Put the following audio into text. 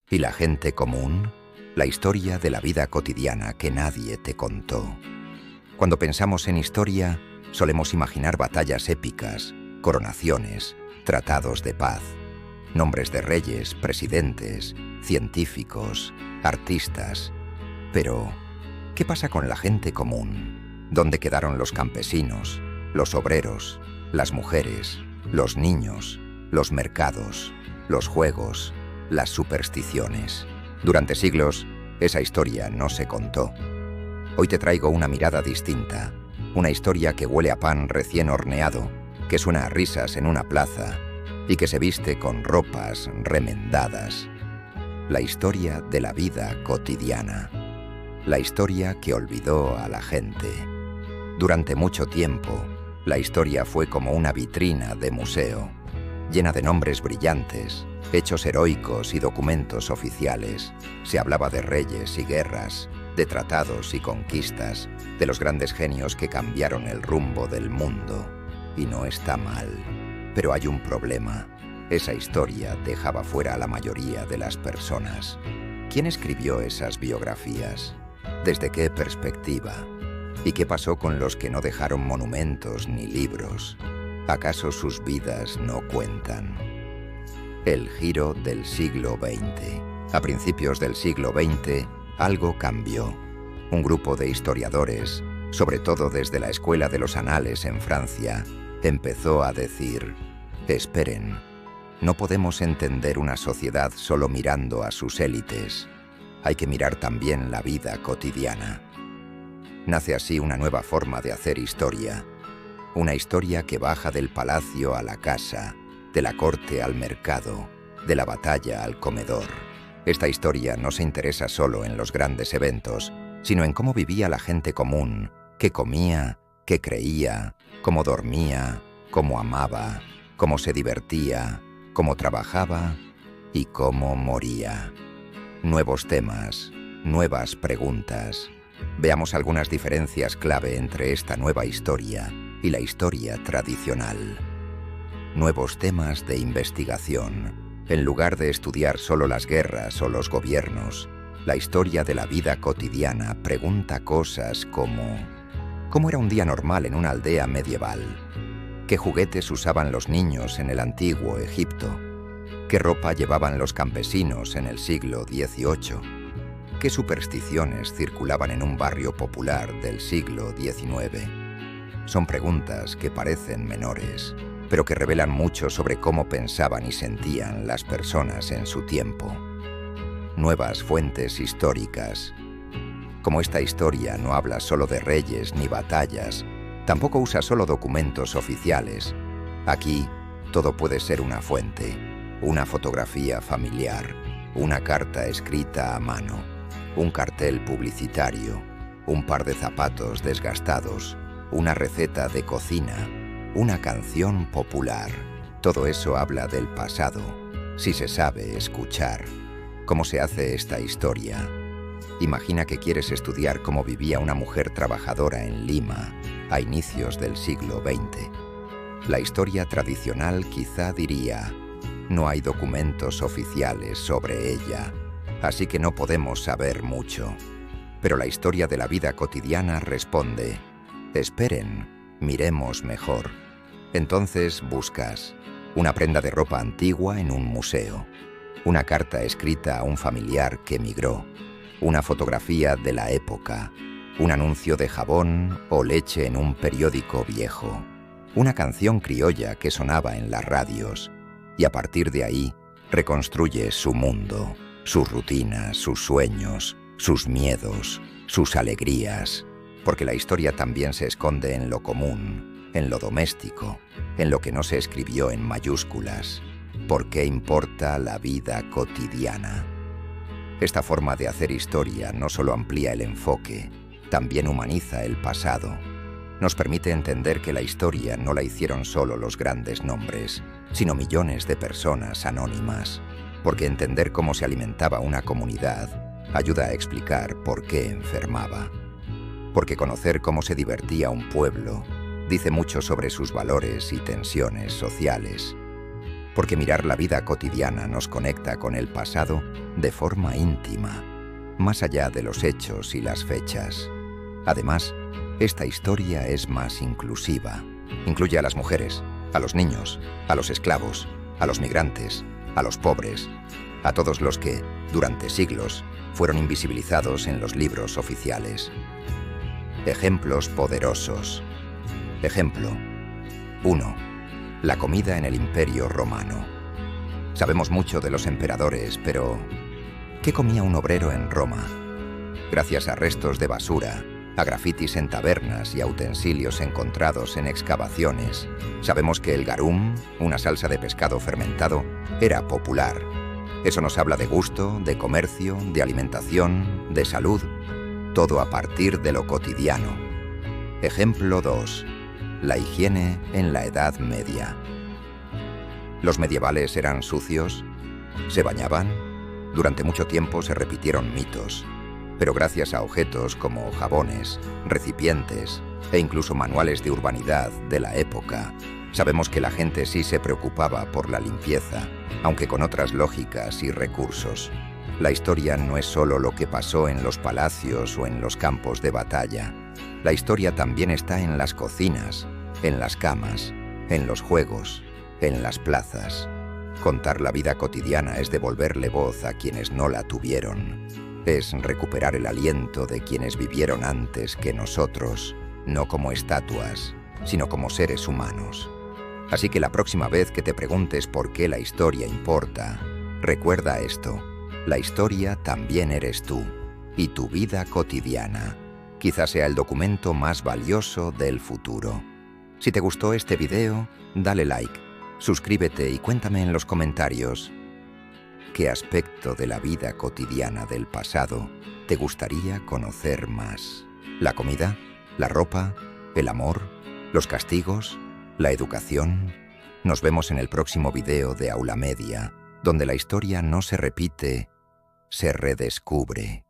¿Y la gente común? La historia de la vida cotidiana que nadie te contó. Cuando pensamos en historia, solemos imaginar batallas épicas, coronaciones, tratados de paz, nombres de reyes, presidentes, científicos, artistas. Pero, ¿qué pasa con la gente común? ¿Dónde quedaron los campesinos, los obreros, las mujeres, los niños, los mercados, los juegos, las supersticiones? Durante siglos, esa historia no se contó. Hoy te traigo una mirada distinta, una historia que huele a pan recién horneado, que suena a risas en una plaza y que se viste con ropas remendadas. La historia de la vida cotidiana. La historia que olvidó a la gente. Durante mucho tiempo, la historia fue como una vitrina de museo, llena de nombres brillantes, hechos heroicos y documentos oficiales. Se hablaba de reyes y guerras, de tratados y conquistas, de los grandes genios que cambiaron el rumbo del mundo. Y no está mal, pero hay un problema. Esa historia dejaba fuera a la mayoría de las personas. ¿Quién escribió esas biografías? ¿Desde qué perspectiva? ¿Y qué pasó con los que no dejaron monumentos ni libros? ¿Acaso sus vidas no cuentan? El giro del siglo XX. A principios del siglo XX, algo cambió. Un grupo de historiadores, sobre todo desde la Escuela de los Anales en Francia, empezó a decir: esperen, no podemos entender una sociedad solo mirando a sus élites. Hay que mirar también la vida cotidiana. Nace así una nueva forma de hacer historia. Una historia que baja del palacio a la casa, de la corte al mercado, de la batalla al comedor. Esta historia no se interesa solo en los grandes eventos, sino en cómo vivía la gente común, qué comía, qué creía, cómo dormía, cómo amaba, cómo se divertía, cómo trabajaba y cómo moría. Nuevos temas, nuevas preguntas. Veamos algunas diferencias clave entre esta nueva historia y la historia tradicional. Nuevos temas de investigación. En lugar de estudiar solo las guerras o los gobiernos, la historia de la vida cotidiana pregunta cosas como: ¿cómo era un día normal en una aldea medieval? ¿Qué juguetes usaban los niños en el antiguo Egipto? ¿Qué ropa llevaban los campesinos en el siglo XVIII? ¿Qué supersticiones circulaban en un barrio popular del siglo XIX? Son preguntas que parecen menores, pero que revelan mucho sobre cómo pensaban y sentían las personas en su tiempo. Nuevas fuentes históricas. Como esta historia no habla solo de reyes ni batallas, tampoco usa solo documentos oficiales. Aquí, todo puede ser una fuente, una fotografía familiar, una carta escrita a mano, un cartel publicitario, un par de zapatos desgastados, una receta de cocina, una canción popular. Todo eso habla del pasado, si se sabe escuchar. ¿Cómo se hace esta historia? Imagina que quieres estudiar cómo vivía una mujer trabajadora en Lima a inicios del siglo XX. La historia tradicional quizá diría: no hay documentos oficiales sobre ella, así que no podemos saber mucho. Pero la historia de la vida cotidiana responde: esperen, miremos mejor. Entonces buscas una prenda de ropa antigua en un museo, una carta escrita a un familiar que emigró, una fotografía de la época, un anuncio de jabón o leche en un periódico viejo, una canción criolla que sonaba en las radios, y a partir de ahí reconstruye su mundo, sus rutinas, sus sueños, sus miedos, sus alegrías, porque la historia también se esconde en lo común, en lo doméstico, en lo que no se escribió en mayúsculas. ¿Por qué importa la vida cotidiana? Esta forma de hacer historia no solo amplía el enfoque, también humaniza el pasado. Nos permite entender que la historia no la hicieron solo los grandes nombres, sino millones de personas anónimas, porque entender cómo se alimentaba una comunidad ayuda a explicar por qué enfermaba. Porque conocer cómo se divertía un pueblo dice mucho sobre sus valores y tensiones sociales. porque mirar la vida cotidiana nos conecta con el pasado de forma íntima, más allá de los hechos y las fechas. Además, esta historia es más inclusiva. Incluye a las mujeres, a los niños, a los esclavos, a los migrantes, a los pobres, a todos los que, durante siglos, fueron invisibilizados en los libros oficiales. Ejemplos poderosos. Ejemplo 1. La comida en el Imperio Romano. Sabemos mucho de los emperadores, pero ¿qué comía un obrero en Roma? Gracias a restos de basura, a grafitis en tabernas y a utensilios encontrados en excavaciones, sabemos que el garum, una salsa de pescado fermentado, era popular. Eso nos habla de gusto, de comercio, de alimentación, de salud, todo a partir de lo cotidiano. Ejemplo 2. La higiene en la Edad Media. ¿Los medievales eran sucios? ¿Se bañaban? Durante mucho tiempo se repitieron mitos, pero gracias a objetos como jabones, recipientes e incluso manuales de urbanidad de la época, sabemos que la gente sí se preocupaba por la limpieza, aunque con otras lógicas y recursos. La historia no es solo lo que pasó en los palacios o en los campos de batalla. La historia también está en las cocinas, en las camas, en los juegos, en las plazas. Contar la vida cotidiana es devolverle voz a quienes no la tuvieron. Es recuperar el aliento de quienes vivieron antes que nosotros, no como estatuas, sino como seres humanos. Así que la próxima vez que te preguntes por qué la historia importa, recuerda esto: la historia también eres tú, y tu vida cotidiana quizás sea el documento más valioso del futuro. Si te gustó este video, dale like, suscríbete y cuéntame en los comentarios qué aspecto de la vida cotidiana del pasado te gustaría conocer más. ¿La comida? ¿La ropa? ¿El amor? ¿Los castigos? ¿La educación? Nos vemos en el próximo video de Aula Media, donde la historia no se repite, se redescubre.